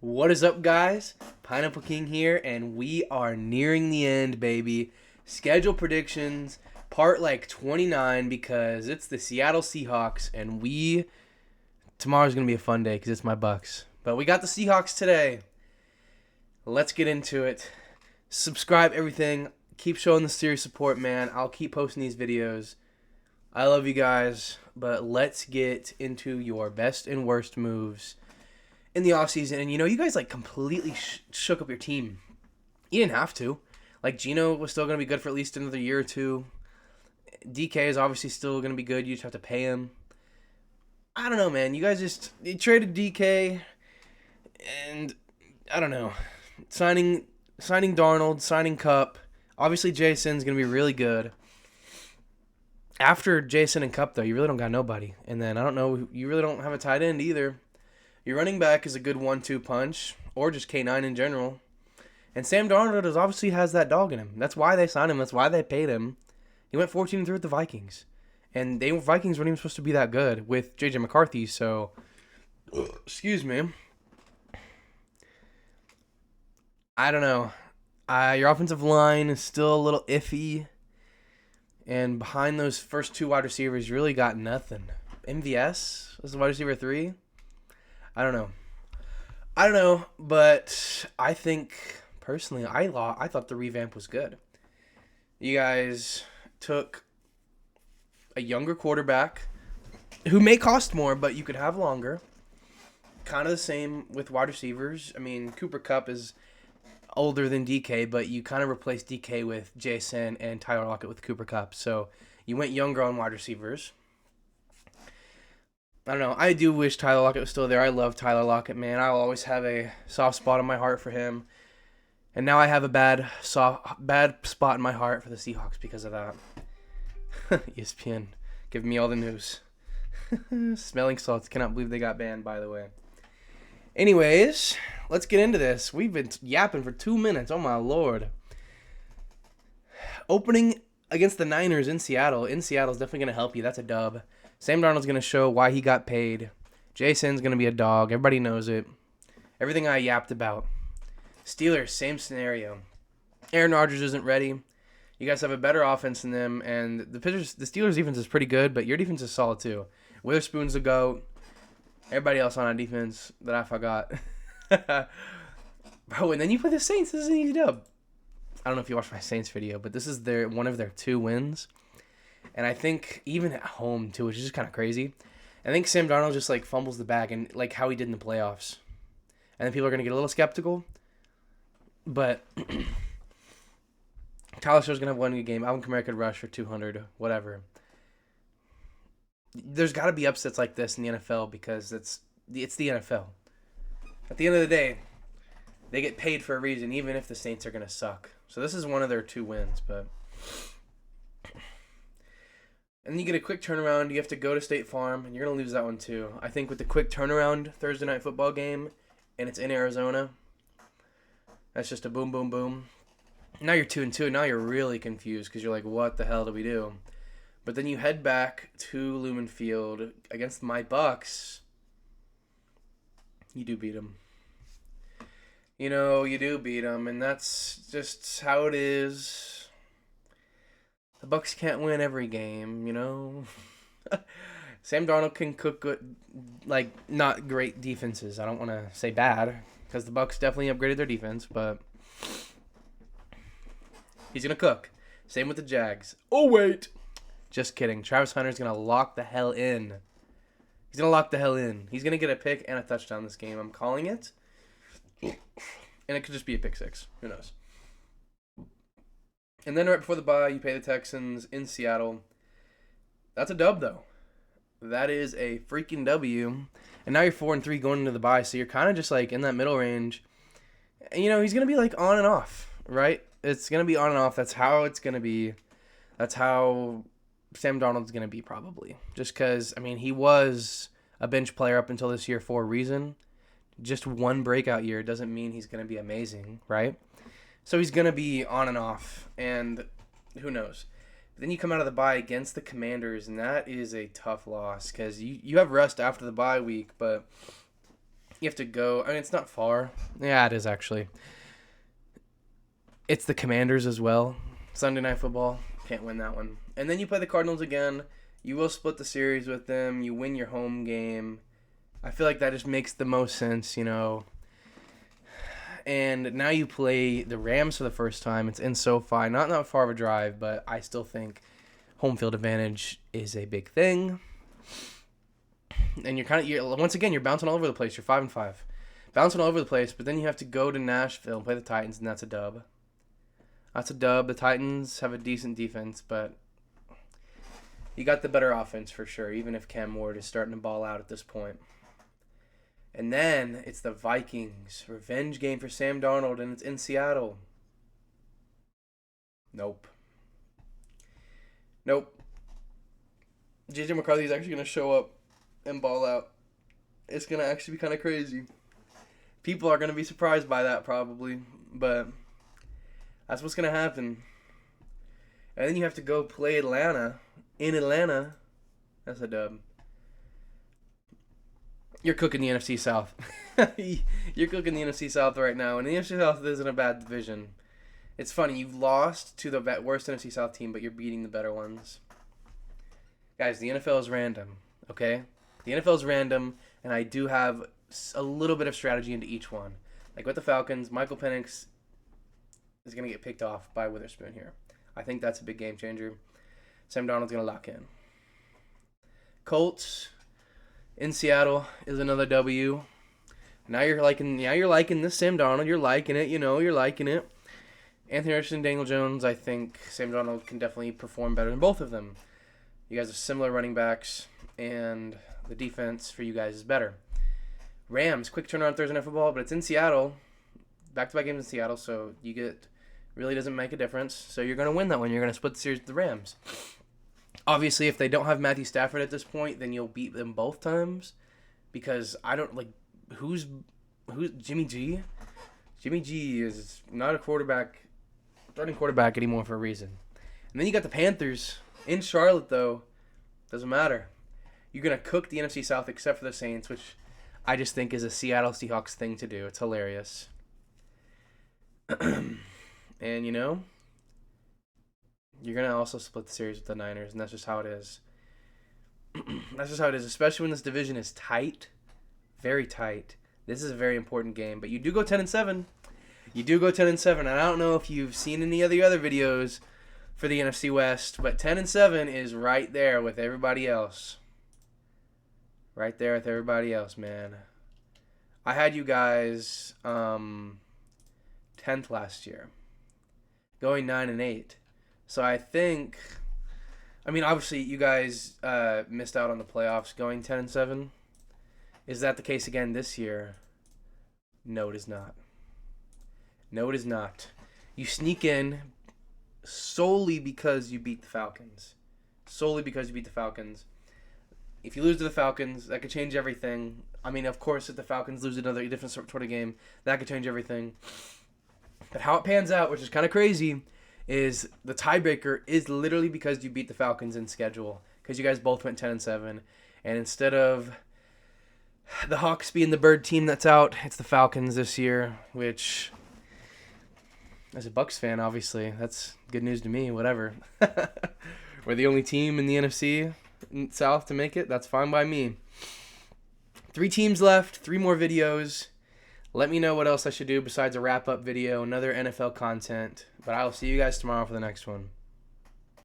What is up, guys? Pineapple King here, and we are nearing the end, baby. Schedule predictions, part 29, because it's the Seattle Seahawks, and tomorrow's going to be a fun day because it's my Bucks. But we got the Seahawks today. Let's get into it. Subscribe, everything. Keep showing the serious support, man. I'll keep posting these videos. I love you guys, but let's get into your best and worst moves in the offseason. And you guys completely shook up your team. You didn't have to. Geno was still going to be good for at least another year or two. DK is obviously still going to be good. You just have to pay him. I don't know, man. You guys you traded DK, and I don't know. Signing Darnold, signing Cup. Obviously, Jason's going to be really good. After Jason and Cup, though, you really don't got nobody. And then, I don't know, you really don't have a tight end either. Your running back is a good 1-2 punch, or just K9 in general. And Sam Darnold obviously has that dog in him. That's why they signed him. That's why they paid him. He went 14-3 with the Vikings. And the Vikings weren't even supposed to be that good with J.J. McCarthy, so... Excuse me. I don't know. Your offensive line is still a little iffy. And behind those first two wide receivers, you really got nothing. MVS was the wide receiver 3. I don't know, but I think, personally, I thought the revamp was good. You guys took a younger quarterback who may cost more, but you could have longer. Kind of the same with wide receivers. I mean, Cooper Kupp is older than DK, but you kind of replaced DK with Jason and Tyler Lockett with Cooper Kupp. So you went younger on wide receivers. I don't know. I do wish Tyler Lockett was still there. I love Tyler Lockett, man. I'll always have a soft spot in my heart for him. And now I have a bad spot in my heart for the Seahawks because of that. ESPN giving me all the news. Smelling salts. Cannot believe they got banned, by the way. Anyways, let's get into this. We've been yapping for 2 minutes. Oh, my Lord. Opening against the Niners in Seattle. In Seattle is definitely going to help you. That's a dub. Sam Darnold's going to show why he got paid. Jason's going to be a dog. Everybody knows it. Everything I yapped about. Steelers, same scenario. Aaron Rodgers isn't ready. You guys have a better offense than them. And the Steelers' defense is pretty good, but your defense is solid too. Witherspoon's a GOAT. Everybody else on our defense that I forgot. Bro, and then you play the Saints. This is an easy dub. I don't know if you watched my Saints video, but this is one of their 2 wins. And I think even at home, too, which is just kind of crazy. I think Sam Darnold just, fumbles the bag and, how he did in the playoffs. And then people are going to get a little skeptical. But Tyler Show's going to have one good game. Alvin Kamara could rush for 200, whatever. There's got to be upsets like this in the NFL because it's the NFL. At the end of the day, they get paid for a reason, even if the Saints are going to suck. So this is one of their 2 wins, but... And then you get a quick turnaround. You have to go to State Farm, and you're going to lose that one too. I think with the quick turnaround Thursday night football game, and it's in Arizona, that's just a boom, boom, boom. Now you're 2-2. Now you're really confused because you're like, what the hell do we do? But then you head back to Lumen Field against my Bucks. You do beat them. You do beat them, and that's just how it is. The Bucks can't win every game, Sam Darnold can cook good, not great defenses. I don't want to say bad, because the Bucks definitely upgraded their defense, but he's going to cook. Same with the Jags. Oh, wait. Just kidding. Travis Hunter's going to lock the hell in. He's going to lock the hell in. He's going to get a pick and a touchdown this game. I'm calling it. And it could just be a pick 6. Who knows? And then right before the bye, you pay the Texans in Seattle. That's a dub, though. That is a freaking W. And now you're 4-3 going into the bye, so you're kind of just in that middle range. And, he's going to be on and off, right? It's going to be on and off. That's how it's going to be. That's how Sam Darnold's going to be probably. Just because, he was a bench player up until this year for a reason. Just one breakout year doesn't mean he's going to be amazing, right? So he's going to be on and off, and who knows. But then you come out of the bye against the Commanders, and that is a tough loss because you have rest after the bye week, but You have to go. I mean, it's not far. Yeah, it is actually. It's the Commanders as well. Sunday Night Football. Can't win that one. And then you play the Cardinals again. You will split the series with them. You win your home game. I feel like that just makes the most sense, you know. And now you play the Rams for the first time. It's in SoFi. Not that far of a drive, but I still think home field advantage is a big thing. And you're once again, you're bouncing all over the place. You're 5-5. Bouncing all over the place, but then you have to go to Nashville and play the Titans, and that's a dub. That's a dub. The Titans have a decent defense, but you got the better offense for sure, even if Cam Ward is starting to ball out at this point. And then it's the Vikings. Revenge game for Sam Darnold, and it's in Seattle. Nope. J.J. McCarthy is actually going to show up and ball out. It's going to actually be kind of crazy. People are going to be surprised by that probably, but that's what's going to happen. And then you have to go play Atlanta. In Atlanta. That's a dub. You're cooking the NFC South. You're cooking the NFC South right now. And the NFC South isn't a bad division. It's funny. You've lost to the worst NFC South team, but you're beating the better ones. Guys, the NFL is random. Okay? The NFL is random, and I do have a little bit of strategy into each one. Like with the Falcons, Michael Penix is going to get picked off by Witherspoon here. I think that's a big game changer. Sam Darnold's going to lock in. Colts in Seattle is another W. Now you're liking this Sam Darnold. You're liking it, you're liking it. Anthony Richardson, Daniel Jones, I think Sam Darnold can definitely perform better than both of them. You guys are similar running backs, and the defense for you guys is better. Rams, quick turnaround Thursday Night Football, but it's in Seattle. Back-to-back games in Seattle, so really doesn't make a difference. So you're going to win that one. You're going to split the series with the Rams. Obviously, if they don't have Matthew Stafford at this point, then you'll beat them both times. Because I don't, who's Jimmy G? Jimmy G is not a starting quarterback anymore for a reason. And then you got the Panthers in Charlotte, though. Doesn't matter. You're going to cook the NFC South except for the Saints, which I just think is a Seattle Seahawks thing to do. It's hilarious. And, you're going to also split the series with the Niners, and that's just how it is. That's just how it is, especially when this division is tight, very tight. This is a very important game, but you do go 10-7. You do go 10-7, and I don't know if you've seen any of the other videos for the NFC West, but 10-7 is right there with everybody else. Right there with everybody else, man. I had you guys 10th last year, going 9-8. So I think, obviously you guys missed out on the playoffs going 10-7. Is that the case again this year? No, it is not. No, it is not. You sneak in solely because you beat the Falcons. Solely because you beat the Falcons. If you lose to the Falcons, that could change everything. Of course, if the Falcons lose another different sort of game, that could change everything. But how it pans out, which is kind of crazy, is the tiebreaker is literally because you beat the Falcons in schedule. Because you guys both went 10-7. And instead of the Hawks being the bird team that's out, it's the Falcons this year, which, as a Bucs fan, obviously, that's good news to me, whatever. We're the only team in the NFC South to make it. That's fine by me. 3 teams left, 3 more videos. Let me know what else I should do besides a wrap-up video, another NFL content. But I will see you guys tomorrow for the next one.